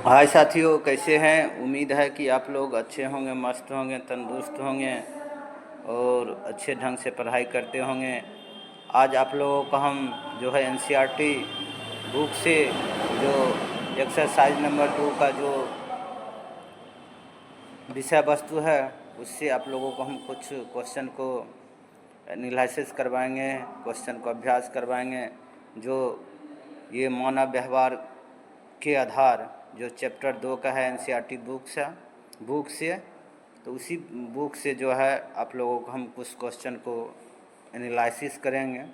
हाय साथियों, कैसे हैं। उम्मीद है कि आप लोग अच्छे होंगे, मस्त होंगे, तंदुरुस्त होंगे और अच्छे ढंग से पढ़ाई करते होंगे। आज आप लोगों को हम जो है एनसीईआरटी बुक से जो एक्सरसाइज नंबर 2 का जो विषय वस्तु है उससे आप लोगों को हम कुछ क्वेश्चन को एनालिसिस करवाएंगे, क्वेश्चन को अभ्यास करवाएंगे। जो ये मानव व्यवहार के आधार जो चैप्टर 2 का है एनसीईआरटी बुक से तो उसी बुक से जो है आप लोगों को हम कुछ क्वेश्चन को एनालिसिस करेंगे।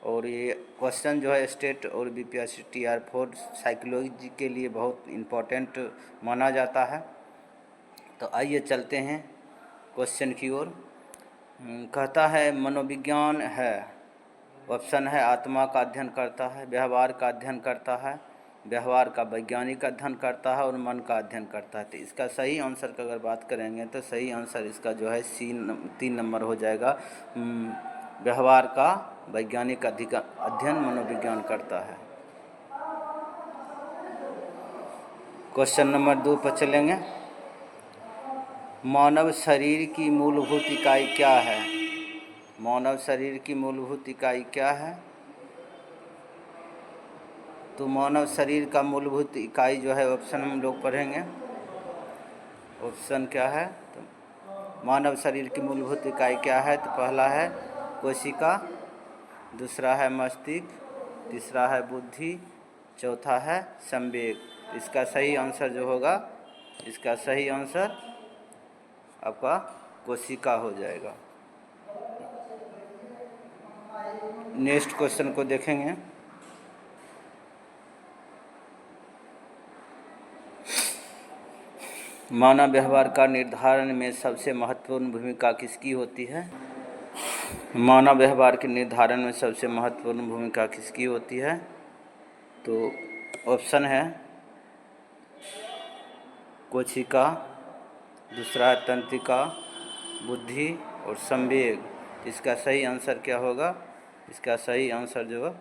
और ये क्वेश्चन जो है स्टेट और बीपीएससी टीआर 4 साइकोलॉजी के लिए बहुत इम्पोर्टेंट माना जाता है। तो आइए चलते हैं क्वेश्चन की ओर। कहता है मनोविज्ञान है, ऑप्शन है आत्मा का अध्ययन करता है, व्यवहार का अध्ययन करता है, व्यवहार का वैज्ञानिक अध्ययन करता है और मन का अध्ययन करता है। तो इसका सही आंसर का अगर बात करेंगे तो सही आंसर इसका जो है 3 नंबर हो जाएगा। व्यवहार का वैज्ञानिक अध्ययन मनोविज्ञान करता है। क्वेश्चन नंबर 2 पर चलेंगे। मानव शरीर की मूलभूत इकाई क्या है? मानव शरीर की मूलभूत इकाई क्या है? तो मानव शरीर का मूलभूत इकाई जो है ऑप्शन हम लोग पढ़ेंगे। ऑप्शन क्या है? तो मानव शरीर की मूलभूत इकाई क्या है? तो पहला है कोशिका, दूसरा है मस्तिष्क, तीसरा है बुद्धि, चौथा है संवेग। इसका सही आंसर जो होगा, इसका सही आंसर आपका कोशिका हो जाएगा। नेक्स्ट क्वेश्चन को देखेंगे। मानव व्यवहार का निर्धारण में सबसे महत्वपूर्ण भूमिका किसकी होती है? मानव व्यवहार के निर्धारण में सबसे महत्वपूर्ण भूमिका किसकी होती है? तो ऑप्शन है कोशिका, दूसरा है तंत्रिका, बुद्धि और संवेग। इसका सही आंसर क्या होगा? इसका सही आंसर जो है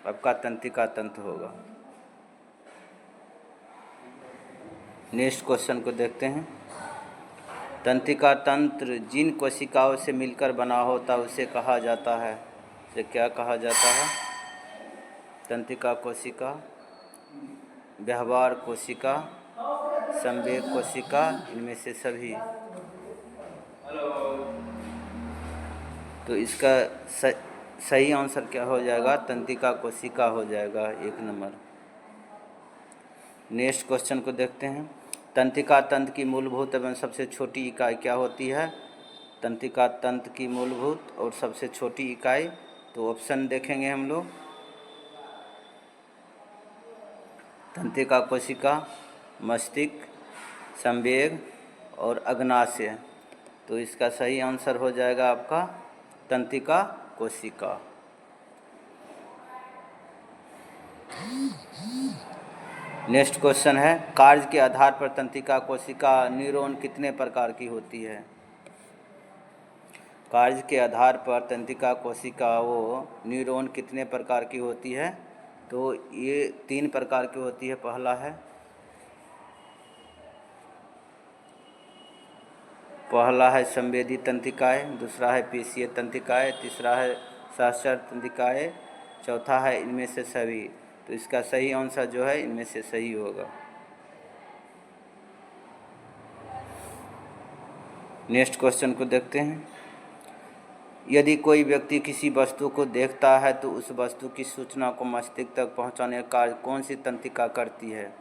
आपका तंत्रिका तंत्र होगा। नेक्स्ट क्वेश्चन को देखते हैं। तंत्रिका तंत्र जिन कोशिकाओं से मिलकर बना होता है उसे कहा जाता है। इसे क्या कहा जाता है? तंत्रिका कोशिका, व्यवहार कोशिका, संवेग कोशिका, इनमें से सभी। तो इसका सही आंसर क्या हो जाएगा? तंत्रिका कोशिका हो जाएगा, 1 नंबर। नेक्स्ट क्वेश्चन को देखते हैं। तंत्रिका तंत्र की मूलभूत एवं सबसे छोटी इकाई क्या होती है? तंत्रिका तंत्र की मूलभूत और सबसे छोटी इकाई, तो ऑप्शन देखेंगे हम लोग। तंत्रिका कोशिका, मस्तिष्क, संवेग और अग्नाशय। तो इसका सही आंसर हो जाएगा आपका तंत्रिका कोशिका। नेक्स्ट क्वेश्चन है कार्य के आधार पर तंत्रिका कोशिका न्यूरॉन कितने प्रकार की होती है? कार्य के आधार पर तंत्रिका कोशिका वो न्यूरॉन कितने प्रकार की होती है? तो ये 3 प्रकार की होती है। पहला है संवेदी तंत्रिकाएँ, दूसरा है पेशीय तंत्रिकाएँ, तीसरा है सहचर तंत्रिकाएँ, चौथा है इनमें से सभी। तो इसका सही आंसर जो है इनमें से सही होगा। नेक्स्ट क्वेश्चन को देखते हैं। यदि कोई व्यक्ति किसी वस्तु को देखता है तो उस वस्तु की सूचना को मस्तिष्क तक पहुंचाने का कार्य कौन सी तंत्रिका करती है?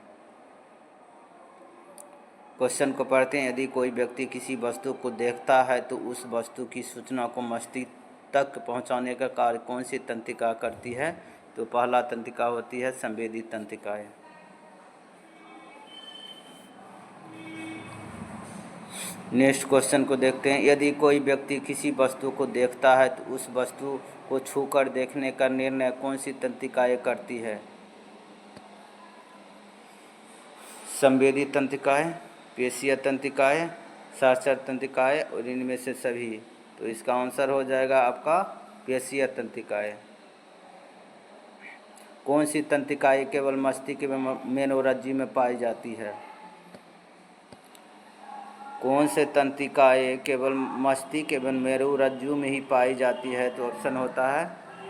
क्वेश्चन को पढ़ते हैं। यदि कोई व्यक्ति किसी वस्तु को देखता है तो उस वस्तु की सूचना को मस्तिष्क तक पहुंचाने का कार्य कौन सी तंत्रिका करती है? तो पहला तंत्रिका होती है संवेदी तंत्रिकाएँ। नेक्स्ट क्वेश्चन को देखते हैं। यदि कोई व्यक्ति किसी वस्तु को देखता है तो उस वस्तु को छूकर देखने का निर्णय कौन सी तंत्रिकाएँ करती है? संवेदी तंत्रिकाएँ, पेशीय तंत्रिकाएँ, सहचर तंत्रिकाएँ और इनमें से सभी। तो इसका आंसर हो जाएगा आपका पेशीय तंत्रिकाएँ। कौन सी तंत्रिकाएँ केवल मस्तिष्क एवं मेरुरज्जु में पाई जाती है? कौन से तंत्रिकाएँ केवल मस्तिष्क एवं मेरुरज्जु में ही पाई जाती है? तो ऑप्शन होता है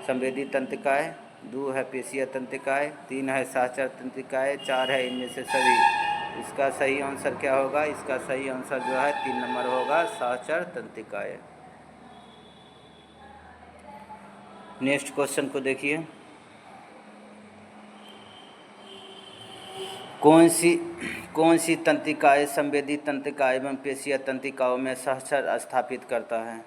संवेदी तंत्रिकाएँ, 2 है पेशीय तंत्रिकाएँ, 3 है सहचर तंत्रिकाएँ, 4 है इनमें से सभी। इसका सही आंसर क्या होगा? इसका सही आंसर जो है 3 नंबर होगा, सहचर तंत्रिकाएँ। नेक्स्ट क्वेश्चन को देखिए। कौन सी तंत्रिकाएँ संवेदी तंत्रिका एवं पेशीय तंत्रिकाओं में सहचर स्थापित करता है?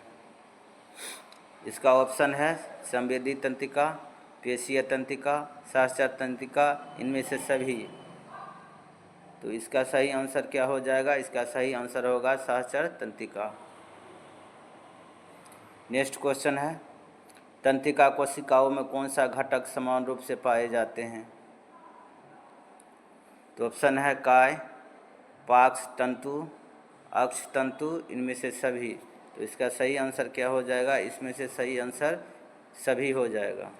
इसका ऑप्शन है संवेदी तंत्रिका, पेशीय तंत्रिका, सहचर तंत्रिका, इनमें से सभी। तो इसका सही आंसर क्या हो जाएगा? इसका सही आंसर होगा सहचर तंत्रिका। नेक्स्ट क्वेश्चन है तंत्रिका कोशिकाओं में कौन सा घटक समान रूप से पाए जाते हैं? तो ऑप्शन है काय, पाक्ष तंतु, अक्ष तंतु, इनमें से सभी। तो इसका सही आंसर क्या हो जाएगा? इसमें से सही आंसर सभी हो जाएगा।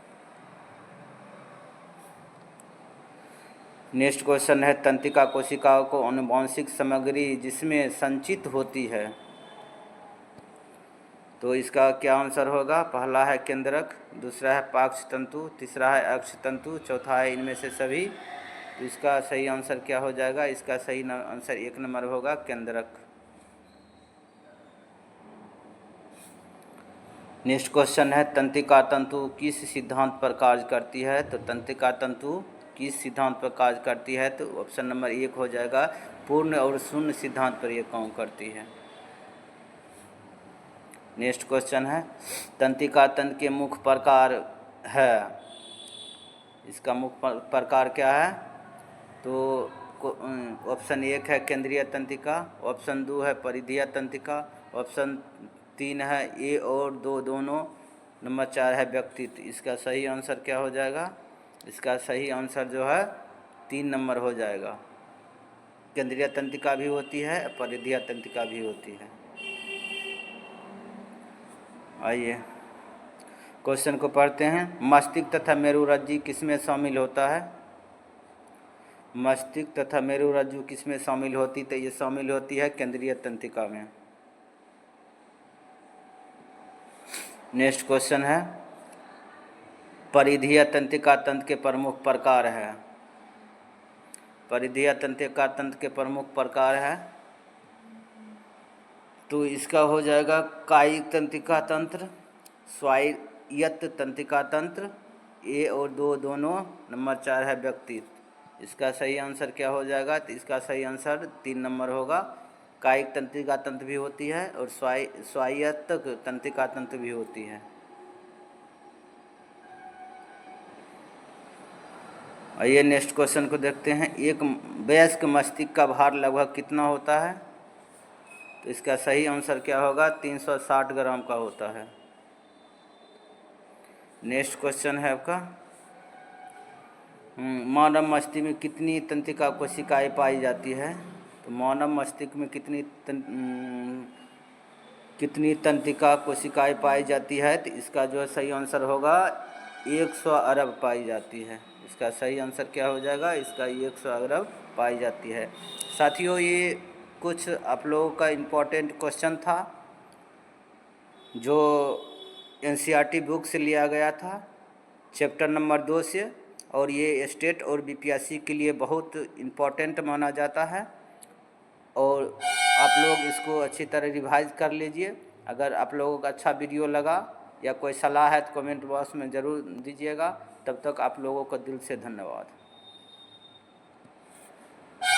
नेक्स्ट क्वेश्चन है तंत्रिका कोशिकाओं को आनुवंशिक सामग्री जिसमें संचित होती है, तो इसका क्या आंसर होगा? पहला है केंद्रक, दूसरा है पाक्ष तंतु, तीसरा है अक्ष तंतु, चौथा है इनमें से सभी। तो इसका सही आंसर क्या हो जाएगा? इसका सही आंसर 1 नंबर होगा केंद्रक। नेक्स्ट क्वेश्चन है तंत्रिका तंतु किस सिद्धांत पर कार्य करती है? तो तंत्रिका तंतु किस सिद्धांत पर कार्य करती है? तो ऑप्शन नंबर 1 हो जाएगा पूर्ण और शून्य सिद्धांत पर यह काम करती है। नेक्स्ट क्वेश्चन है तंत्रिका तंत्र के मुख्य प्रकार है, इसका मुख्य प्रकार क्या है? तो ऑप्शन 1 है केंद्रीय तंत्रिका, ऑप्शन 2 है परिधीय तंत्रिका, ऑप्शन 3 है ए और 2 दोनों, नंबर 4 है व्यक्तित्व। इसका सही आंसर क्या हो जाएगा? इसका सही आंसर जो है 3 नंबर हो जाएगा। केंद्रीय तंत्रिका भी होती है, परिधीय तंत्रिका भी होती है। आइए क्वेश्चन को पढ़ते हैं। मस्तिष्क तथा मेरुरज्जु किसमें शामिल होता है? मस्तिष्क तथा मेरुरज्जु किसमें शामिल होती? तो ये शामिल होती है केंद्रीय तंत्रिका में। नेक्स्ट क्वेश्चन है परिधीय तंत्रिका तंत्र के प्रमुख प्रकार है। परिधीय तंत्रिका तंत्र के प्रमुख प्रकार है, तो इसका हो जाएगा कायिक तंत्रिका तंत्र, स्वायत्त तंत्रिका तंत्र, ए और 2 दोनों, नंबर 4 है व्यक्तित्व। इसका सही आंसर क्या हो जाएगा? तो इसका सही आंसर 3 नंबर होगा। कायिक तंत्रिका तंत्र भी होती है और स्वायत्त तंत्रिका तंत्र भी होती है। आइए नेक्स्ट क्वेश्चन को देखते हैं। एक वयस्क मस्तिष्क का भार लगभग कितना होता है? तो इसका सही आंसर क्या होगा? 360 ग्राम का होता है। नेक्स्ट क्वेश्चन है आपका मानव मस्तिष्क में कितनी तंत्रिका कोशिकाएं पाई जाती है? तो मानव मस्तिष्क में कितनी तंत्रिका कोशिकाएं पाई जाती है? तो इसका जो सही आंसर होगा 100 अरब पाई जाती है। इसका सही आंसर क्या हो जाएगा? इसका 100 अरब पाई जाती है। साथियों, ये कुछ आप लोगों का इम्पोर्टेंट क्वेश्चन था जो एनसीईआरटी बुक से लिया गया था, चैप्टर नंबर 2 से, और ये स्टेट और बीपीएससी के लिए बहुत इम्पोर्टेंट माना जाता है। और आप लोग इसको अच्छी तरह रिवाइज कर लीजिए। अगर आप लोगों को अच्छा वीडियो लगा या कोई सलाह है तो कमेंट बॉक्स में ज़रूर दीजिएगा। तब तक आप लोगों को दिल से धन्यवाद।